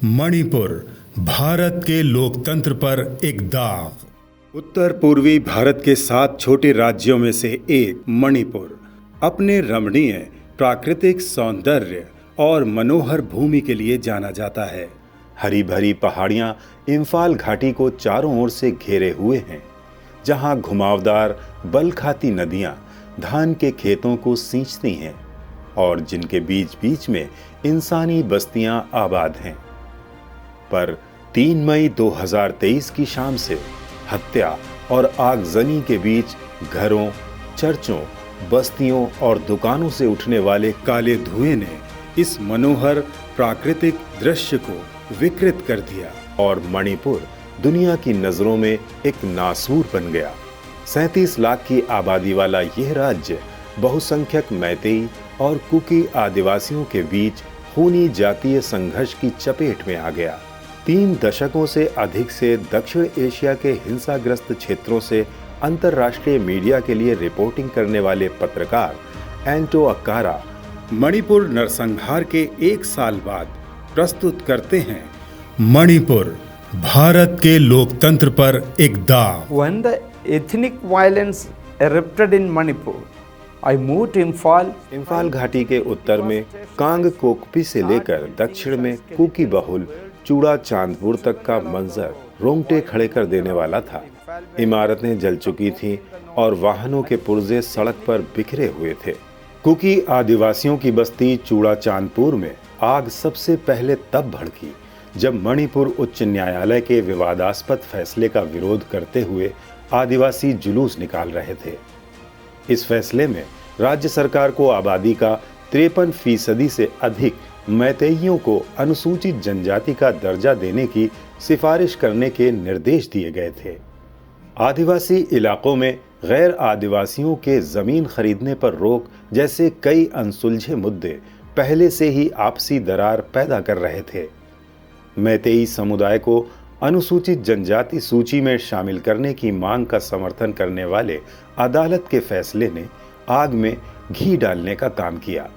मणिपुर भारत के लोकतंत्र पर एक दाग। उत्तर पूर्वी भारत के 7 छोटे राज्यों में से एक मणिपुर अपने रमणीय प्राकृतिक सौंदर्य और मनोहर भूमि के लिए जाना जाता है। हरी भरी पहाड़ियां इम्फाल घाटी को चारों ओर से घेरे हुए हैं, जहां घुमावदार बल खाती नदियां धान के खेतों को सींचती हैं और जिनके बीच बीच में इंसानी बस्तियां आबाद हैं। पर 3 मई 2023 की शाम से हत्या और आगजनी के बीच घरों, चर्चों, बस्तियों और दुकानों से उठने वाले काले धुएं ने इस मनोहर प्राकृतिक दृश्य को विकृत कर दिया और मणिपुर दुनिया की नजरों में एक नासूर बन गया। 37 लाख की आबादी वाला यह राज्य बहुसंख्यक मैतेई और कुकी आदिवासियों के बीच खूनी जातीय संघर्ष की चपेट में आ गया। 3 दशकों से अधिक से दक्षिण एशिया के हिंसाग्रस्त क्षेत्रों से अंतर्राष्ट्रीय मीडिया के लिए रिपोर्टिंग करने वाले पत्रकार एंटो अक्कारा मणिपुर नरसंहार के 1 साल बाद प्रस्तुत करते हैं मणिपुर भारत के लोकतंत्र पर एक दाग। When the ethnic violence erupted in Manipur, I moved to Imphal. Imphal घाटी के उत्तर में कांग कोकपी से लेकर दक्षिण में कुकी बहुल चूड़ा चांदपुर तक का मंजर रोंगटे खड़े कर देने वाला था। इमारतें जल चुकी थीं और वाहनों के पुर्जे सड़क पर बिखरे हुए थे। कुकी आदिवासियों की बस्ती चूड़ा चांदपुर में आग सबसे पहले तब भड़की जब मणिपुर उच्च न्यायालय के विवादास्पद फैसले का विरोध करते हुए आदिवासी जुलूस निकाल रहे थे। इस फैसले में राज्य सरकार को आबादी का 53% से अधिक मैतेइयों को अनुसूचित जनजाति का दर्जा देने की सिफारिश करने के निर्देश दिए गए थे। आदिवासी इलाकों में गैर आदिवासियों के जमीन खरीदने पर रोक जैसे कई अनसुलझे मुद्दे पहले से ही आपसी दरार पैदा कर रहे थे। मैतेई समुदाय को अनुसूचित जनजाति सूची में शामिल करने की मांग का समर्थन करने वाले अदालत के फैसले ने आग में घी डालने का काम किया।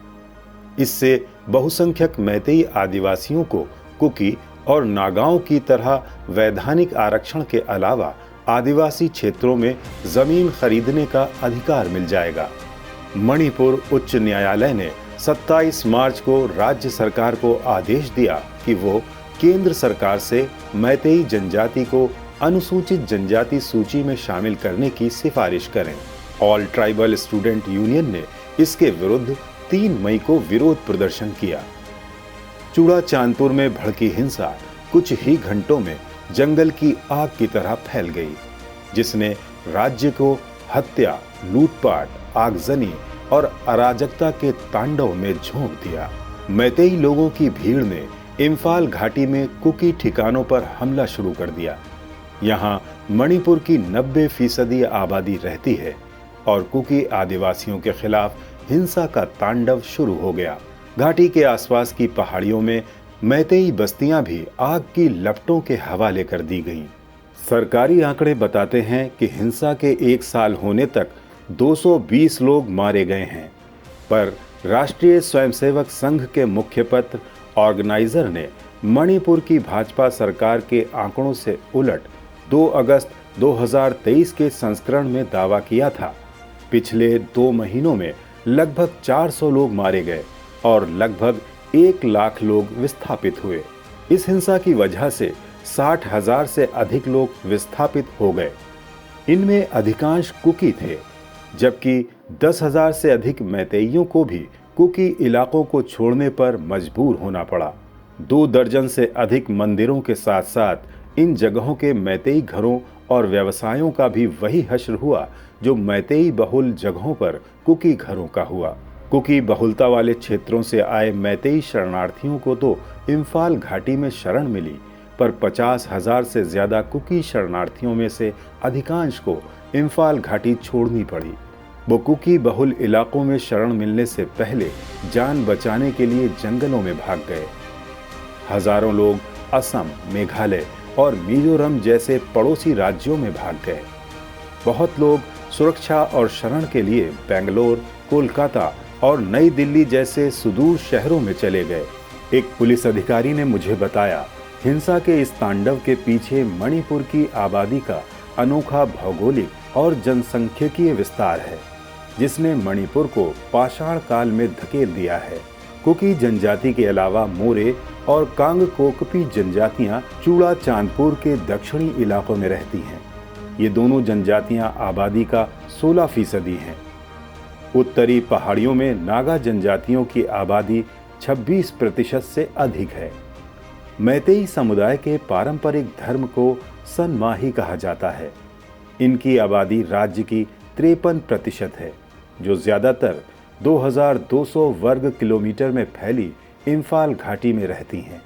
इससे बहुसंख्यक मैतेई आदिवासियों को कुकी और नागाओं की तरह वैधानिक आरक्षण के अलावा आदिवासी क्षेत्रों में जमीन खरीदने का अधिकार मिल जाएगा। मणिपुर उच्च न्यायालय ने 27 मार्च को राज्य सरकार को आदेश दिया कि वो केंद्र सरकार से मैतेई जनजाति को अनुसूचित जनजाति सूची में शामिल करने की सिफारिश करें। ऑल ट्राइबल स्टूडेंट यूनियन ने इसके विरुद्ध 3 मई को विरोध प्रदर्शन किया। चूड़ा चांदपुर में भड़की हिंसा कुछ ही घंटों में जंगल की आग की तरह फैल गई, जिसने राज्य को हत्या, लूटपाट, आगजनी और अराजकता के तांडव में झोंक दिया। मैतेई लोगों की भीड़ ने इम्फाल घाटी में कुकी ठिकानों पर हमला शुरू कर दिया। यहाँ मणिपुर की 90% आबादी रहती है और कुकी आदिवासियों के खिलाफ हिंसा का तांडव शुरू हो गया। घाटी के आसपास की पहाड़ियों में मैतेई बस्तियां भी आग की लपटों के हवाले कर दी गईं। सरकारी आंकड़े बताते हैं कि हिंसा के 1 साल होने तक 220 लोग मारे गए हैं, पर राष्ट्रीय स्वयंसेवक संघ के मुखपत्र ऑर्गेनाइजर ने मणिपुर की भाजपा सरकार के आंकड़ों से उलट 2 अगस्त 2023 के संस्करण में दावा किया था। पिछले 2 महीनों में लगभग 400 लोग मारे गए और लगभग 1 लाख लोग विस्थापित हुए। इस हिंसा की वजह से 60,000 से अधिक लोग विस्थापित हो गए। इनमें अधिकांश कुकी थे, जबकि 10,000 से अधिक मैतेइयों को भी कुकी इलाकों को छोड़ने पर मजबूर होना पड़ा। 2 दर्जन से अधिक मंदिरों के साथ साथ इन जगहों के मैतेई घरों और व्यवसायों का भी वही हश्र हुआ जो मैतेई बहुल जगहों पर कुकी घरों का हुआ। कुकी बहुलता वाले क्षेत्रों से आए मैतेई शरणार्थियों को तो इम्फाल घाटी में शरण मिली, पर 50,000 से ज्यादा कुकी शरणार्थियों में से अधिकांश को इम्फाल घाटी छोड़नी पड़ी। वो कुकी बहुल इलाकों में शरण मिलने से पहले जान बचाने के लिए जंगलों में भाग गए। हजारों लोग असम, मेघालय और मिजोरम जैसे पड़ोसी राज्यों में भाग गए। बहुत लोग सुरक्षा और शरण के लिए बेंगलोर, कोलकाता और नई दिल्ली जैसे सुदूर शहरों में चले गए। एक पुलिस अधिकारी ने मुझे बताया, हिंसा के इस तांडव के पीछे मणिपुर की आबादी का अनोखा भौगोलिक और जनसंख्यिकीय विस्तार है, जिसने मणिपुर को पाषाण काल में धकेल दिया है। कुकी जनजाति के अलावा मोरे और कांगकोकपी जनजातियां चूड़ा चांदपुर के दक्षिणी इलाकों में रहती हैं। ये दोनों जनजातियां आबादी का 16% हैं। उत्तरी पहाड़ियों में नागा जनजातियों की आबादी 26% से अधिक है। मैतेई समुदाय के पारंपरिक धर्म को सनमाही कहा जाता है। इनकी आबादी राज्य की 53% है, जो ज्यादातर 2200 वर्ग किलोमीटर में फैली इम्फाल घाटी में रहती हैं।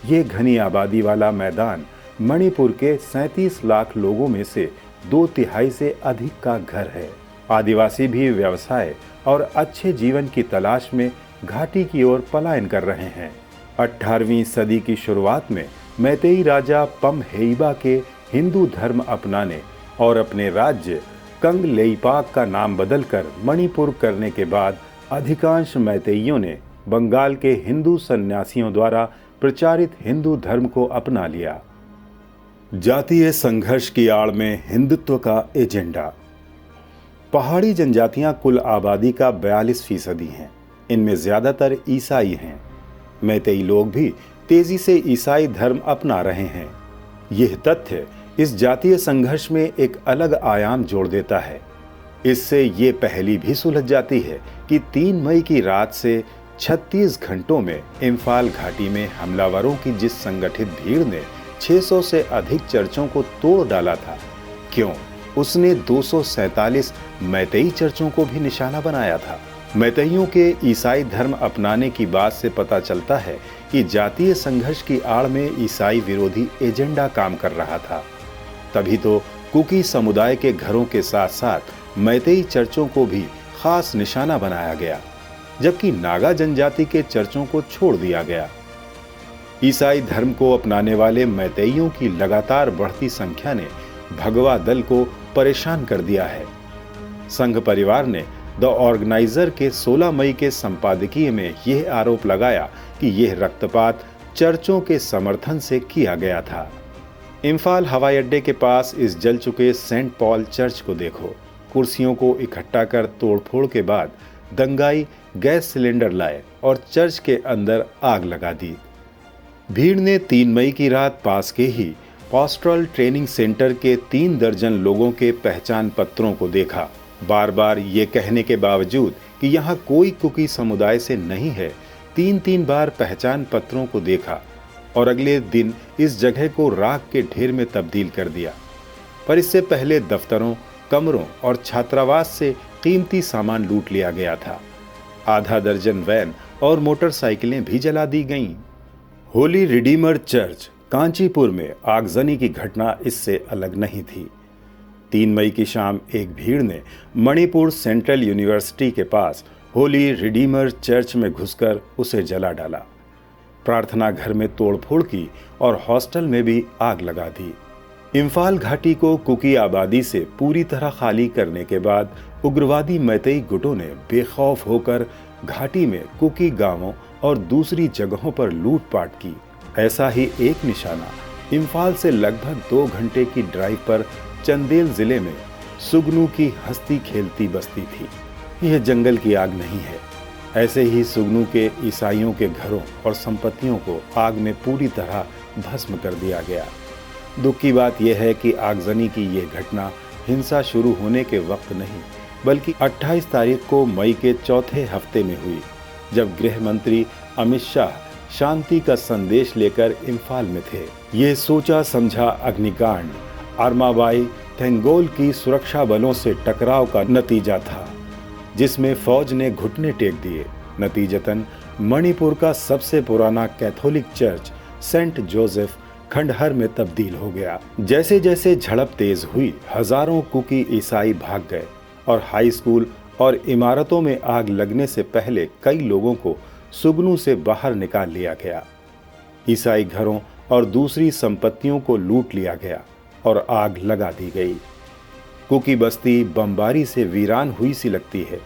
ये घनी आबादी वाला मैदान मणिपुर के 37 लाख लोगों में से 2/3 से अधिक का घर है। आदिवासी भी व्यवसाय और अच्छे जीवन की तलाश में घाटी की ओर पलायन कर रहे हैं। 18वीं सदी की शुरुआत में मैतेई राजा पमहेइबा के हिंदू धर्म अपनाने और अपने राज्य कंगलेइपाक का नाम बदलकर मणिपुर करने के बाद अधिकांश मैतेइयों ने बंगाल के हिंदू सन्यासियों द्वारा प्रचारित हिंदू धर्म को अपना लिया। जातीय संघर्ष की आड़ में हिंदुत्व का एजेंडा। पहाड़ी जनजातियां कुल आबादी का 42% हैं। इनमें ज्यादातर ईसाई हैं। मैतेई लोग भी तेजी से ईसाई धर्म अपना रहे हैं। यह तथ्य इस जातीय संघर्ष में एक अलग आयाम जोड़ देता है। इससे ये पहली भी सुलझ जाती है कि 3 मई की रात से 36 घंटों में इम्फाल घाटी में हमलावरों की जिस संगठित भीड़ ने 600 से अधिक चर्चों को तोड़ डाला था, क्यों उसने 247 मैतेई चर्चों को भी निशाना बनाया था। मैतेइयों के ईसाई धर्म अपनाने की बात से पता चलता है कि जातीय संघर्ष की आड़ में ईसाई विरोधी एजेंडा काम कर रहा था। तभी तो कुकी समुदाय के घरों के साथ साथ मैतेई चर्चों को भी खास निशाना बनाया गया, जबकि नागा जनजाति के चर्चों को छोड़ दिया गया। ईसाई धर्म को अपनाने वाले मैतेइयों की लगातार बढ़ती संख्या ने भगवा दल को परेशान कर दिया है। संघ परिवार ने द ऑर्गेनाइजर के 16 मई के संपादकीय में यह आरोप लगाया कि यह रक्तपात चर्चों के समर्थन से किया गया था। इम्फाल हवाई अड्डे के पास इस जल चुके सेंट पॉल चर्च को देखो। कुर्सियों को इकट्ठा कर तोड़फोड़ के बाद दंगाई गैस सिलेंडर लाए और चर्च के अंदर आग लगा दी। भीड़ ने 3 मई की रात पास के ही पास्टोरल ट्रेनिंग सेंटर के 3 दर्जन लोगों के पहचान पत्रों को देखा। बार बार ये कहने के बावजूद कि यहाँ कोई कुकी समुदाय से नहीं है, 3 बार पहचान पत्रों को देखा और अगले दिन इस जगह को राख के ढेर में तब्दील कर दिया। पर इससे पहले दफ्तरों, कमरों और छात्रावास से कीमती सामान लूट लिया गया था। आधा दर्जन वैन और मोटरसाइकिलें भी जला दी गईं। होली रिडीमर चर्च कांचीपुर में आगजनी की घटना इससे अलग नहीं थी। 3 मई की शाम एक भीड़ ने मणिपुर सेंट्रल यूनिवर्सिटी के पास होली रिडीमर चर्च में घुसकर उसे जला डाला। प्रार्थना घर में तोड़फोड़ की और हॉस्टल में भी आग लगा दी। इम्फाल घाटी को कुकी आबादी से पूरी तरह खाली करने के बाद उग्रवादी मैतेई गुटों ने बेखौफ होकर घाटी में कुकी गांवों और दूसरी जगहों पर लूटपाट की। ऐसा ही एक निशाना इम्फाल से लगभग 2 घंटे की ड्राइव पर चंदेल जिले में सुगनू की हंसती खेलती बस्ती थी। यह जंगल की आग नहीं है। ऐसे ही सुगनू के ईसाइयों के घरों और संपत्तियों को आग में पूरी तरह भस्म कर दिया गया। दुख की बात यह है कि आगजनी की यह घटना हिंसा शुरू होने के वक्त नहीं, बल्कि 28 तारीख को मई के चौथे हफ्ते में हुई, जब गृह मंत्री अमित शाह शांति का संदेश लेकर इम्फाल में थे। ये सोचा समझा अग्निकांड अरमाबाई थेंगोल की सुरक्षा बलों से टकराव का नतीजा था, जिसमें फौज ने घुटने टेक दिए। नतीजतन मणिपुर का सबसे पुराना कैथोलिक चर्च सेंट जोसेफ खंडहर में तब्दील हो गया। जैसे जैसे झड़प तेज हुई, हजारों कुकी ईसाई भाग गए और हाई स्कूल और इमारतों में आग लगने से पहले कई लोगों को सुगनू से बाहर निकाल लिया गया। ईसाई घरों और दूसरी संपत्तियों को लूट लिया गया और आग लगा दी गई। कुकी बस्ती बमबारी से वीरान हुई सी लगती है।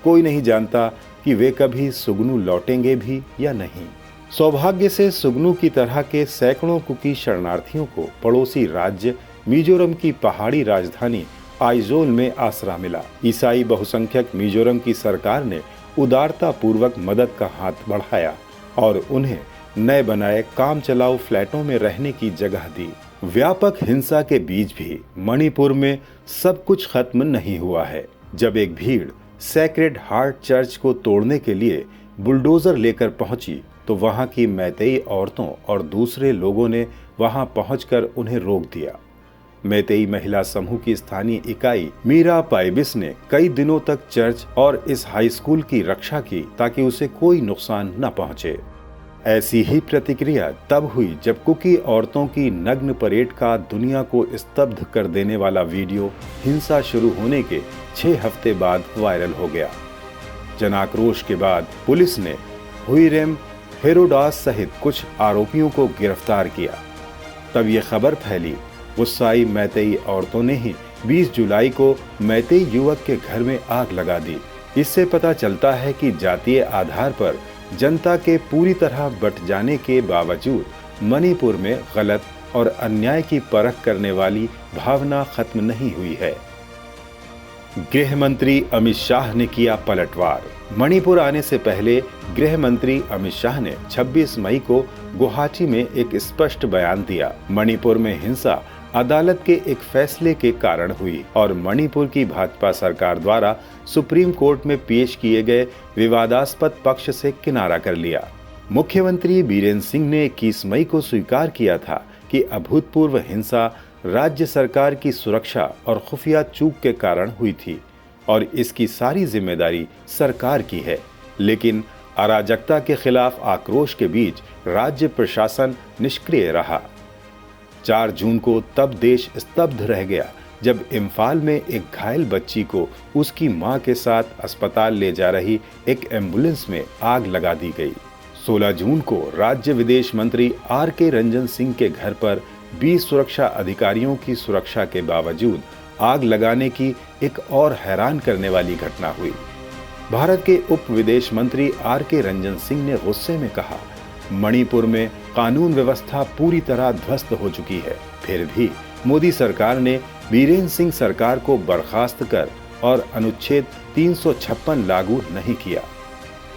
कोई नहीं जानता कि वे कभी सुगनू लौटेंगे भी या नहीं। सौभाग्य से सुगनू की तरह के सैकड़ों कुकी शरणार्थियों को पड़ोसी राज्य मिजोरम की पहाड़ी राजधानी आइजोल में आसरा मिला। ईसाई बहुसंख्यक मिजोरम की सरकार ने उदारता पूर्वक मदद का हाथ बढ़ाया और उन्हें नए बनाए काम चलाऊ फ्लैटों में रहने की जगह दी। व्यापक हिंसा के बीच भी मणिपुर में सब कुछ खत्म नहीं हुआ है। जब एक भीड़ सैक्रेड हार्ट चर्च को तोड़ने के लिए बुलडोजर लेकर पहुंची तो वहां की मैतेई औरतों और दूसरे लोगों ने वहां पहुंचकर उन्हें रोक दिया। मैतेई महिला समूह की स्थानीय इकाई मीरा पाइबिस ने कई दिनों तक चर्च और इस हाई स्कूल की रक्षा की ताकि उसे कोई नुकसान न पहुंचे। ऐसी ही प्रतिक्रिया तब हुई जब कुकी औरतों की नग्न परेड का दुनिया को स्तब्ध कर देने वाला वीडियो हिंसा शुरू होने के 6 हफ्ते बाद वायरल हो गया। जनाक्रोश के बाद पुलिस ने हुइरेम हेरोडास सहित कुछ आरोपियों को गिरफ्तार किया। तब ये खबर फैली। गुस्साई मैतेई औरतों ने ही 20 जुलाई को मैतेई युवक के घर में आग लगा दी। इससे पता चलता है कि जातीय आधार पर जनता के पूरी तरह बट जाने के बावजूद मणिपुर में गलत और अन्याय की परख करने वाली भावना खत्म नहीं हुई है। गृह मंत्री अमित शाह ने किया पलटवार। मणिपुर आने से पहले गृह मंत्री अमित शाह ने 26 मई को गुवाहाटी में एक स्पष्ट बयान दिया। मणिपुर में हिंसा अदालत के एक फैसले के कारण हुई और मणिपुर की भाजपा सरकार द्वारा सुप्रीम कोर्ट में पेश किए गए विवादास्पद पक्ष से किनारा कर लिया। मुख्यमंत्री बीरेन्द्र सिंह ने 21 मई को स्वीकार किया था कि अभूतपूर्व हिंसा राज्य सरकार की सुरक्षा और खुफिया चूक के कारण हुई थी और इसकी सारी जिम्मेदारी सरकार की है। लेकिन अराजकता के खिलाफ आक्रोश के बीच राज्य प्रशासन निष्क्रिय रहा। 4 जून को तब देश स्तब्ध रह गया जब इम्फाल में एक घायल बच्ची को उसकी मां के साथ अस्पताल ले जा रही एक एम्बुलेंस में आग लगा दी गई। 16 जून को राज्य विदेश मंत्री R.K. रंजन सिंह के घर पर 20 सुरक्षा अधिकारियों की सुरक्षा के बावजूद आग लगाने की एक और हैरान करने वाली घटना हुई। भारत के उप विदेश मंत्री R.K. रंजन सिंह ने गुस्से में कहा, मणिपुर में कानून व्यवस्था पूरी तरह ध्वस्त हो चुकी है। फिर भी मोदी सरकार ने बीरेन्द्र सिंह सरकार को बर्खास्त कर और अनुच्छेद 356 लागू नहीं किया।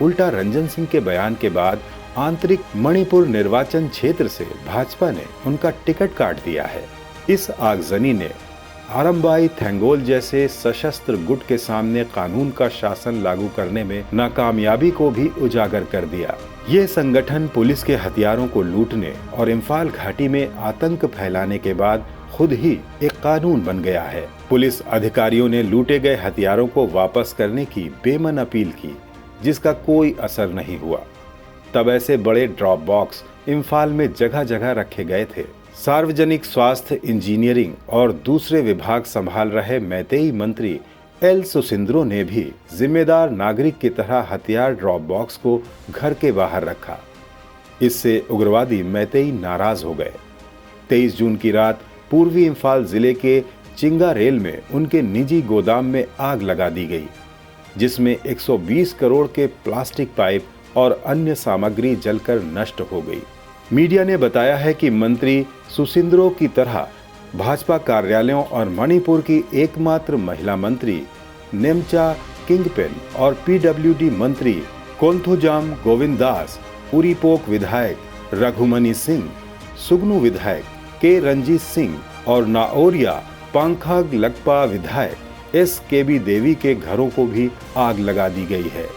उल्टा रंजन सिंह के बयान के बाद आंतरिक मणिपुर निर्वाचन क्षेत्र से भाजपा ने उनका टिकट काट दिया है। इस आगजनी ने आरंबाई थेंगोल जैसे सशस्त्र गुट के सामने कानून का शासन लागू करने में नाकामयाबी को भी उजागर कर दिया। ये संगठन पुलिस के हथियारों को लूटने और इम्फाल घाटी में आतंक फैलाने के बाद खुद ही एक कानून बन गया है। पुलिस अधिकारियों ने लूटे गए हथियारों को वापस करने की बेमन अपील की, जिसका कोई असर नहीं हुआ। तब ऐसे बड़े ड्रॉप बॉक्स इम्फाल में जगह जगह रखे गए थे। सार्वजनिक स्वास्थ्य, इंजीनियरिंग और दूसरे विभाग संभाल रहे मैतेई मंत्री एल सुसिंद्रो ने भी जिम्मेदार नागरिक की तरह हथियार ड्रॉप बॉक्स को घर के बाहर रखा। इससे उग्रवादी मैतेई नाराज हो गए। 23 जून की रात पूर्वी इम्फाल जिले के चिंगारेल में उनके निजी गोदाम में आग लगा दी गई, जिसमें 120 करोड़ के प्लास्टिक पाइप और अन्य सामग्री जलकर नष्ट हो गई। मीडिया ने बताया है कि मंत्री सुसिंद्रो की तरह भाजपा कार्यालयों और मणिपुर की एकमात्र महिला मंत्री नेमचा किंगपेन और पीडब्ल्यूडी मंत्री कोंथोजाम गोविंद दास, उरीपोक विधायक रघुमनी सिंह, सुगनू विधायक के रंजीत सिंह और नाओरिया पांखाग लगपा विधायक एस.के.बी. देवी के घरों को भी आग लगा दी गई है।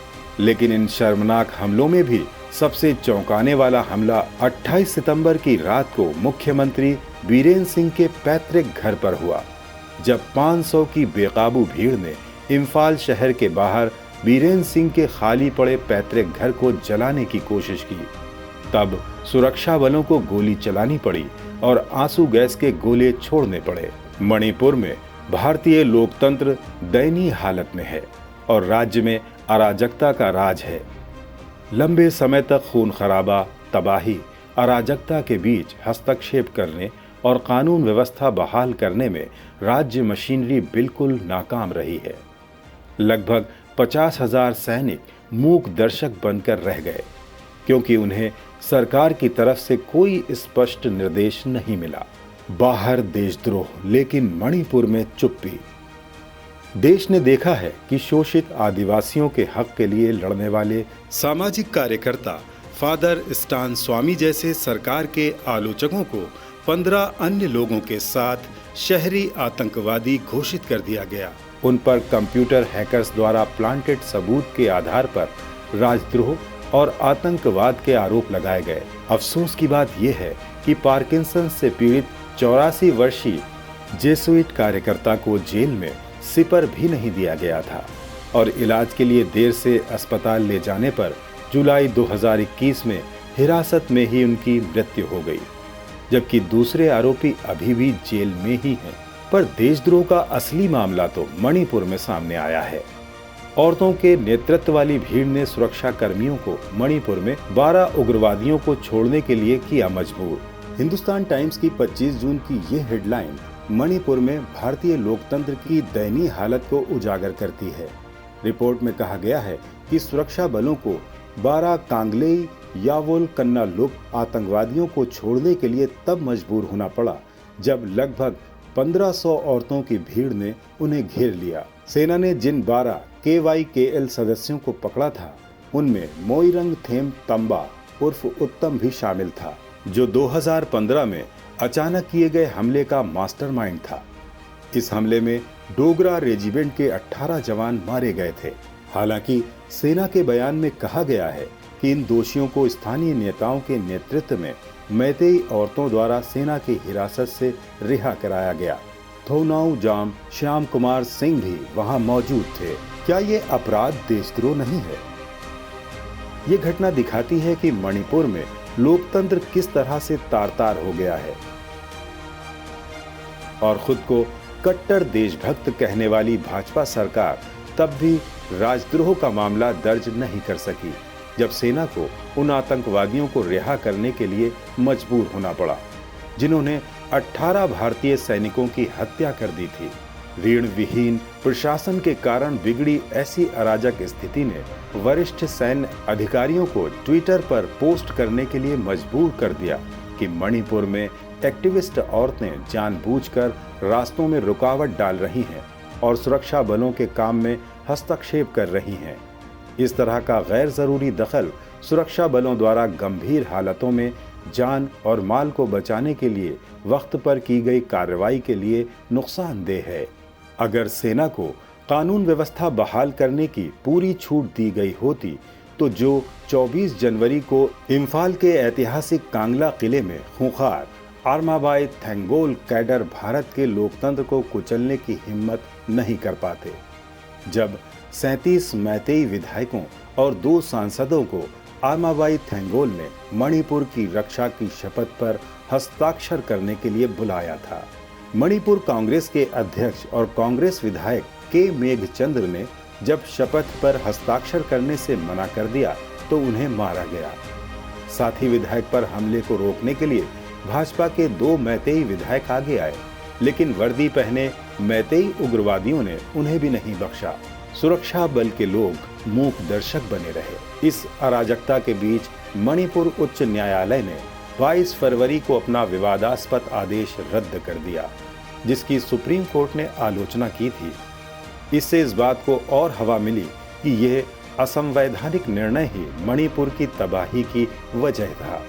लेकिन इन शर्मनाक हमलों में भी सबसे चौंकाने वाला हमला 28 सितंबर की रात को मुख्यमंत्री बीरेन्द्र सिंह के पैतृक घर पर हुआ, जब 500 की बेकाबू भीड़ ने इम्फाल शहर के बाहर बीरेन्द्र सिंह के खाली पड़े पैतृक घर को जलाने की कोशिश की। तब सुरक्षा बलों को गोली चलानी पड़ी और आंसू गैस के गोले छोड़ने पड़े। मणिपुर में भारतीय लोकतंत्र दयनीय हालत में है और राज्य में अराजकता का राज है। लंबे समय तक खून खराबा, तबाही, अराजकता के बीच हस्तक्षेप करने और कानून व्यवस्था बहाल करने में राज्य मशीनरी बिल्कुल नाकाम रही है। लगभग 50,000 सैनिक मूक दर्शक बनकर रह गए, क्योंकि उन्हें सरकार की तरफ से कोई स्पष्ट निर्देश नहीं मिला। बाहर देशद्रोह, लेकिन मणिपुर में चुप्पी। देश ने देखा है कि शोषित आदिवासियों के हक के लिए लड़ने वाले सामाजिक कार्यकर्ता फादर स्टान स्वामी जैसे सरकार के आलोचकों को 15 अन्य लोगों के साथ शहरी आतंकवादी घोषित कर दिया गया। उन पर कंप्यूटर हैकर्स द्वारा प्लांटेड सबूत के आधार पर राजद्रोह और आतंकवाद के आरोप लगाए गए। अफसोस की बात यह है कि पार्किंसन से पीड़ित 84 वर्षीय जेसुइट कार्यकर्ता को जेल में सिपर भी नहीं दिया गया था और इलाज के लिए देर से अस्पताल ले जाने पर जुलाई 2021 में हिरासत में ही उनकी मृत्यु हो गई, जबकि दूसरे आरोपी अभी भी जेल में ही हैं। पर देशद्रोह का असली मामला तो मणिपुर में सामने आया है। औरतों के नेतृत्व वाली भीड़ ने सुरक्षा कर्मियों को मणिपुर में 12 उग्रवादियों को छोड़ने के लिए किया मजबूर। हिंदुस्तान टाइम्स की 25 जून की ये हेडलाइन मणिपुर में भारतीय लोकतंत्र की दयनीय हालत को उजागर करती है। रिपोर्ट में कहा गया है कि सुरक्षा बलों को 12 कांगलेई यावोल कन्नालुक आतंकवादियों को छोड़ने के लिए तब मजबूर होना पड़ा जब लगभग 1500 औरतों की भीड़ ने उन्हें घेर लिया। सेना ने जिन 12 KYKL सदस्यों को पकड़ा था, उनमें मोइरंग थेम तंबा उर्फ उत्तम भी शामिल था, जो 2015 में अचानक किए गए हमले का मास्टरमाइंड था। इस हमले में डोगरा रेजिमेंट के 18 जवान मारे गए थे। हालांकि सेना के बयान में कहा गया है कि इन दोषियों को स्थानीय नेताओं के नेतृत्व में मैतेई औरतों द्वारा सेना की हिरासत से रिहा कराया गया। थोनाऊ जाम श्याम कुमार सिंह भी वहां मौजूद थे। क्या ये अपराध देशद्रोह नहीं है? ये घटना दिखाती है कि मणिपुर में लोकतंत्र किस तरह से तार-तार हो गया है और खुद को कट्टर देशभक्त कहने वाली भाजपा सरकार तब भी राजद्रोह का मामला दर्ज नहीं कर सकी, जब सेना को उन आतंकवादियों को रिहा करने के लिए मजबूर होना पड़ा जिन्होंने 18 भारतीय सैनिकों की हत्या कर दी थी। ऋण विहीन प्रशासन के कारण बिगड़ी ऐसी अराजक स्थिति ने वरिष्ठ सैन्य अधिकारियों को ट्विटर पर पोस्ट करने के लिए मजबूर कर दिया कि मणिपुर में एक्टिविस्ट औरतें जानबूझकर रास्तों में रुकावट डाल रही हैं और सुरक्षा बलों के काम में हस्तक्षेप कर रही हैं। इस तरह का गैर जरूरी दखल सुरक्षा बलों द्वारा गंभीर हालतों में जान और माल को बचाने के लिए वक्त पर की गई कार्रवाई के लिए नुकसानदेह है। अगर सेना को कानून व्यवस्था बहाल करने की पूरी छूट दी गई होती तो जो 24 जनवरी को इम्फाल के ऐतिहासिक कांगला किले में खूंखार आर्माबाई थेंगोल कैडर भारत के लोकतंत्र को कुचलने की हिम्मत नहीं कर पाते, जब 37 मैतेई विधायकों और 2 सांसदों को आर्माबाई थेंगोल ने मणिपुर की रक्षा की शपथ पर हस्ताक्षर करने के लिए बुलाया था। मणिपुर कांग्रेस के अध्यक्ष और कांग्रेस विधायक के मेघचंद्र ने जब शपथ पर हस्ताक्षर करने से मना कर दिया तो उन्हें मारा गया। साथी विधायक पर हमले को रोकने के लिए भाजपा के 2 मैतेई विधायक आगे आए, लेकिन वर्दी पहने मैतेई उग्रवादियों ने उन्हें भी नहीं बख्शा। सुरक्षा बल के लोग मूक दर्शक बने रहे। इस अराजकता के बीच मणिपुर उच्च न्यायालय ने 22 फरवरी को अपना विवादास्पद आदेश रद्द कर दिया, जिसकी सुप्रीम कोर्ट ने आलोचना की थी। इससे इस बात को और हवा मिली कि यह असंवैधानिक निर्णय ही मणिपुर की तबाही की वजह था।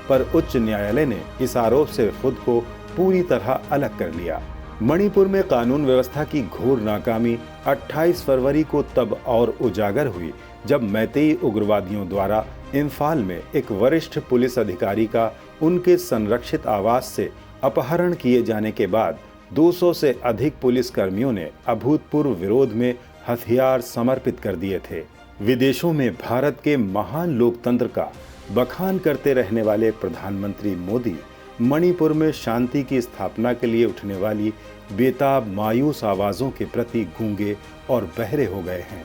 पर उच्च न्यायालय ने इस आरोप से खुद को पूरी तरह अलग कर लिया। मणिपुर में कानून व्यवस्था की घोर नाकामी 28 फरवरी को तब और उजागर हुई जब मैतेई उग्रवादियों द्वारा इम्फाल में एक वरिष्ठ पुलिस अधिकारी का उनके संरक्षित आवास से अपहरण किए जाने के बाद 200 से अधिक पुलिस कर्मियों ने अभूतपूर्व विरोध में हथियार समर्पित कर दिए थे। विदेशों में भारत के महान लोकतंत्र का बखान करते रहने वाले प्रधानमंत्री मोदी मणिपुर में शांति की स्थापना के लिए उठने वाली बेताब मायूस आवाजों के प्रति गूंगे और बहरे हो गए हैं।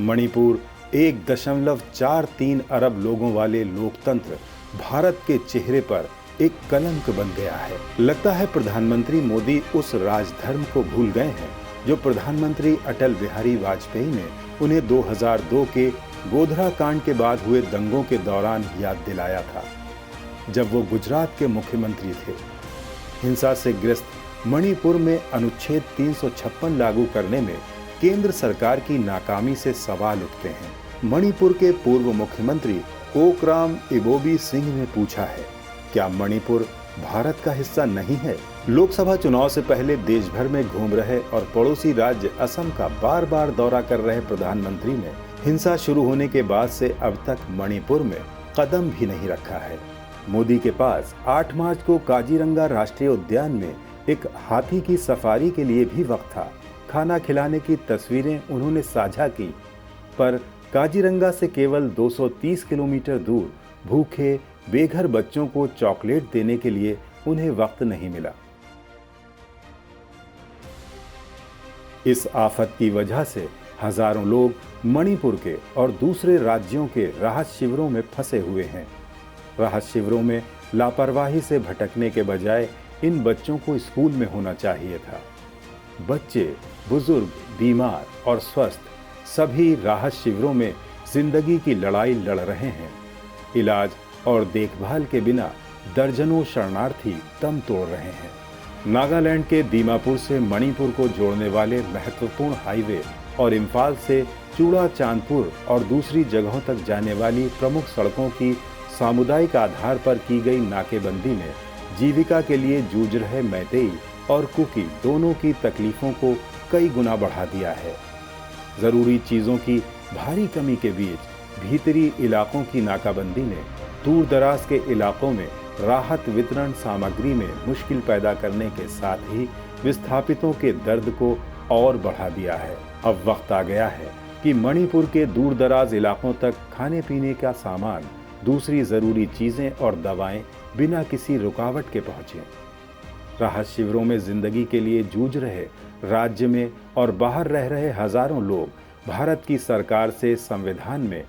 मणिपुर 1.43 अरब लोगों वाले लोकतंत्र भारत के चेहरे पर एक कलंक बन गया है। लगता है प्रधानमंत्री मोदी उस राजधर्म को भूल गए हैं जो प्रधानमंत्री अटल बिहारी वाजपेयी ने उन्हें 2002 के गोधरा कांड के बाद हुए दंगों के दौरान याद दिलाया था, जब वो गुजरात के मुख्यमंत्री थे। हिंसा से ग्रस्त मणिपुर में अनुच्छेद 356 लागू करने में केंद्र सरकार की नाकामी से सवाल उठते हैं। मणिपुर के पूर्व मुख्यमंत्री कोकराम इबोबी सिंह ने पूछा है, क्या मणिपुर भारत का हिस्सा नहीं है? लोकसभा चुनाव से पहले देश भर में घूम रहे और पड़ोसी राज्य असम का बार बार दौरा कर रहे प्रधानमंत्री ने हिंसा शुरू होने के बाद से अब तक मणिपुर में कदम भी नहीं रखा है। मोदी के पास 8 मार्च को काजीरंगा राष्ट्रीय उद्यान में एक हाथी की सफारी के लिए भी वक्त था। खाना खिलाने की तस्वीरें उन्होंने साझा की, पर काजीरंगा से केवल 230 किलोमीटर दूर भूखे बेघर बच्चों को चॉकलेट देने के लिए उन्हें वक्त नहीं मिला। इस आफत की वजह से हजारों लोग मणिपुर के और दूसरे राज्यों के राहत शिविरों में फंसे हुए हैं। राहत शिविरों में लापरवाही से भटकने के बजाय इन बच्चों को स्कूल में होना चाहिए था। बच्चे, बुजुर्ग, बीमार और स्वस्थ सभी राहत शिविरों में जिंदगी की लड़ाई लड़ रहे हैं। इलाज और देखभाल के बिना दर्जनों शरणार्थी दम तोड़ रहे हैं। नागालैंड के दीमापुर से मणिपुर को जोड़ने वाले महत्वपूर्ण हाईवे और इम्फाल से चूड़ा चांदपुर और दूसरी जगहों तक जाने वाली प्रमुख सड़कों की सामुदायिक आधार पर की गई नाकेबंदी ने जीविका के लिए जूझ रहे मैतेई और कुकी दोनों की तकलीफों को कई गुना बढ़ा दिया है। जरूरी चीजों की भारी कमी के बीच भीतरी इलाकों की नाकाबंदी ने दूर दराज के इलाकों में राहत वितरण सामग्री में मुश्किल पैदा करने के साथ ही विस्थापितों के दर्द को और बढ़ा दिया है। अब वक्त आ गया है कि मणिपुर के दूर दराज इलाकों तक खाने पीने का सामान, दूसरी जरूरी चीजें और दवाएं बिना किसी रुकावट के पहुंचे। राहत शिविरों में जिंदगी के लिए जूझ रहे राज्य में और बाहर रह रहे हजारों लोग भारत की सरकार से संविधान में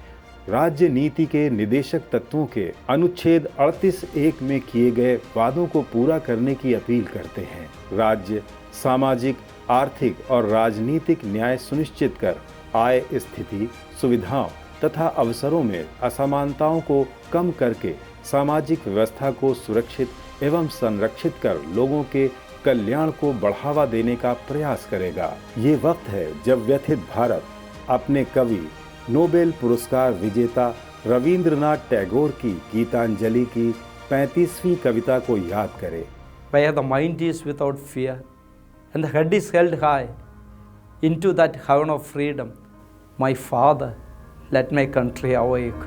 राज्य नीति के निदेशक तत्वों के अनुच्छेद 38(1) में किए गए वादों को पूरा करने की अपील करते हैं। राज्य सामाजिक, आर्थिक और राजनीतिक न्याय सुनिश्चित कर आय, स्थिति, सुविधाओं तथा अवसरों में असमानताओं को कम करके सामाजिक व्यवस्था को सुरक्षित एवं संरक्षित कर लोगों के कल्याण को बढ़ावा देने का प्रयास करेगा। ये वक्त है जब व्यथित भारत अपने कवि, नोबेल पुरस्कार विजेता रविंद्रनाथ टैगोर की गीतांजलि की 35वीं कविता को याद करे। Where the mind is without fear and the head is held high into that heaven of freedom, my Father, let my country awake.